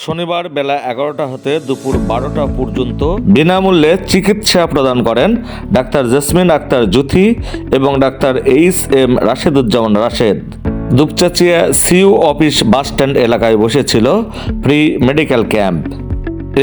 শনিবার বেলা 11টা হতে দুপুর 12টা পর্যন্ত বিনামূল্যে চিকিৎসা প্রদান করেন ডাক্তার জেসমিন আক্তার জুথি এবং doctor HM. Rasheduzzaman Rashed. Dupchanchia CEO office bus stand এলাকায় বসেছিল ফ্রি মেডিকেল ক্যাম্প।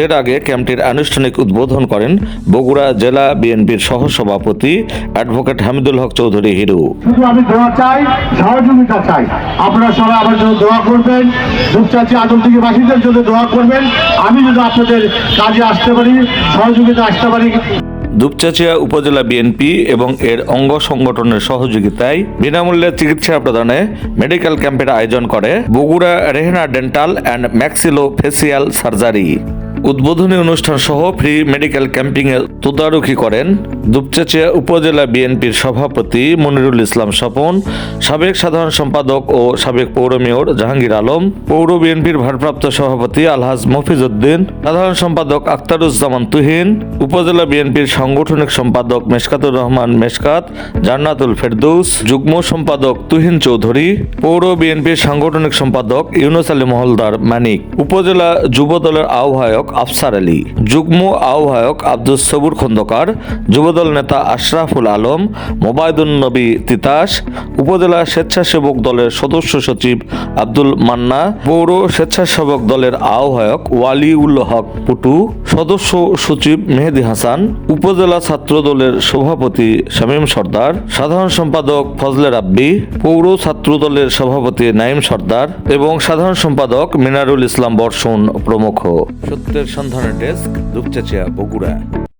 এর আগে ক্যাম্পটির আনুষ্ঠানিক উদ্বোধন করেন বগুড়া জেলা বিএনপির সহসভাপতি অ্যাডভোকেট হামিদুল হক চৌধুরী হিরু। শুধু আমি দোয়া চাই, সহযোগিতা চাই। আপনারা সবাই আমার জন্য দোয়া করবেন, দুপচাচিয়া আদমদীঘিবাসীদের জন্য দোয়া করবেন। আমি যদি আপনাদের কাজে আসতে পারি, সহযোগিতা আসতে পারি। দুপচাচিয়া উপজেলা বিএনপি এবং এর অঙ্গ সংগঠনের সহযোগিতায় বিনামূল্যে চিকিৎসা প্রদানে মেডিকেল ক্যাম্পের আয়োজন করে Bogura Rehena dental and maxillofacial surgery. উদ্বোধনী অনুষ্ঠান সহ ফ্রি মেডিকেল ক্যাম্পিং এর তদারকি করেন দুপচাচিয়া উপজেলা বিএনপির সভাপতি মনিরুল ইসলাম স্বপন, সাবেক সাধারণ সম্পাদক ও সাবেক পৌর মেয়র জাহাঙ্গীর আলম, পৌর বিএনপির ভারপ্রাপ্ত সভাপতি আলহাজ মফিজউদ্দিন, সাধারণ সম্পাদক আখতারুজ্জামান তুহিন, উপজেলা বিএনপির সাংগঠনিক সম্পাদক মেশকাতুর রহমান মেশকাত, জান্নাতুল ফেরদৌস, যুগ্ম সম্পাদক তুহিন চৌধুরী, পৌর বিএনপির সাংগঠনিক সম্পাদক ইউনুস আলী মহলদার মানিক, উপজেলা যুব দলের আহ্বায়ক আফসার আলী, যুগ্ম আহ্বায়ক আব্দুস সবুর খন্দকার, যুবদল নেতা আশরাফুল আলম, মোবাইদুন নবী তিতাস, উপজেলা স্বেচ্ছাসেবক দলের সদস্য সচিব আব্দুল মান্না, পৌর স্বেচ্ছাসেবক দলের আহ্বায়ক ওয়ালিউল হক পুটু, সদস্য সচিব মেহেদি হাসান, উপজেলা ছাত্র দলের সভাপতি শামীম সর্দার, সাধারণ সম্পাদক ফজলে রাব্বি, পৌর ছাত্র দলের সভাপতি নাইম সর্দার এবং সাধারণ সম্পাদক মিনারুল ইসলাম বর্ষণ প্রমুখ। সত্যের সন্ধানের ডেস্ক, দুপচাচিয়া, বগুড়া।